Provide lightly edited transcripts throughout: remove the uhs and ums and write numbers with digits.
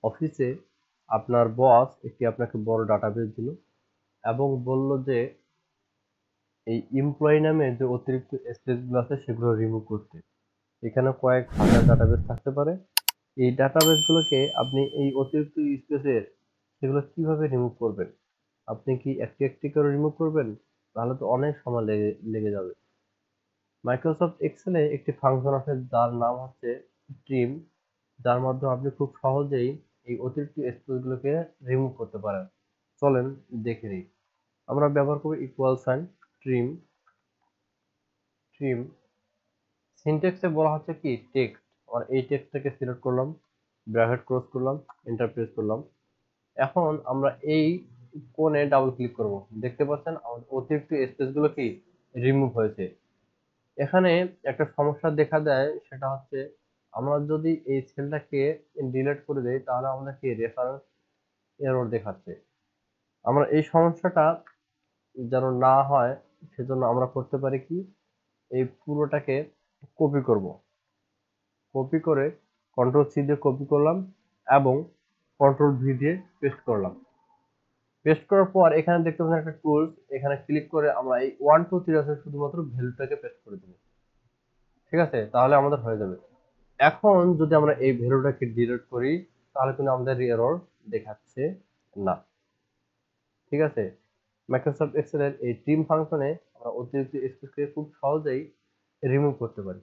অফিসে আপনার বস আপনাকে বড় ডাটাবেস দিল এবং বলল যে এই এমপ্লয়ি নামে যে অতিরিক্ত স্পেসগুলো আছে সেগুলো রিমুভ করতে। এখানে কয়েক হাজার ডাটাবেস থাকতে পারে। এই ডাটাবেসগুলোকে আপনি এই অতিরিক্ত স্পেসের সেগুলো কিভাবে রিমুভ করবেন? আপনি কি একটি একটি করে রিমুভ করবেন? তাহলে তো অনেক সময় লেগে যাবে। মাইক্রোসফট এক্সেলে একটি ফাংশন আছে যার নাম হচ্ছে ট্রিম, যার মাধ্যমে আপনি খুব সহজেই এই অতিরিক্ত স্পেসগুলোকে রিমুভ করতে পারেন। চলেন দেখে নিই। আমরা ব্যবহার করব ইকুয়াল সাইন, ট্রিম। ট্রিম সিনট্যাক্সে বলা হচ্ছে কি টেক্সট। আর এই টেক্সটটাকে সিলেক্ট করলাম, ব্র্যাকেট ক্লোজ করলাম, এন্টার প্রেস করলাম। এখন আমরা এই কোণে ডাবল ক্লিক করব। দেখতে পাচ্ছেন আমাদের অতিরিক্ত স্পেসগুলো কি রিমুভ হয়েছে। এখানে একটা সমস্যা দেখা দেয়, সেটা হচ্ছে আমরা যদি এই সেলটাকে ডিলিট করে দেই তাহলে আমাদের কি রেফারেন্স এরর দেখাচ্ছে। আমরা এই সমস্যাটা যেন না হয় সেজন্য আমরা করতে পারি কি, এই পুরোটাকে কপি করব। কপি করে কন্ট্রোল সি দিয়ে কপি করলাম এবং কন্ট্রোল ভি দিয়ে পেস্ট করলাম। পেস্ট করার পর এখানে দেখতে পাচ্ছেন একটা টুলস, এখানে ক্লিক করে আমরা এই 1 2 3 আছে শুধুমাত্র ভ্যালুটাকে পেস্ট করে দেব। ঠিক আছে, তাহলে আমাদের হয়ে যাবে। এখন যদি আমরা এই ভ্যালুটাকে ডিলিট করি তাহলে কিন্তু আমাদের এরর দেখাচ্ছে না। ঠিক আছে, মাইক্রোসফট এক্সেলের এই ট্রিম ফাংশনে আমরা অতিরিক্ত স্পেসকে খুব সহজেই রিমুভ করতে পারি।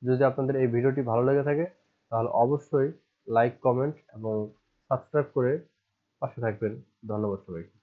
যদি আপনাদের এই ভিডিওটি ভালো লেগে থাকে তাহলে অবশ্যই লাইক, কমেন্ট এবং সাবস্ক্রাইব করে পাশে থাকবেন। ধন্যবাদ সবাইকে।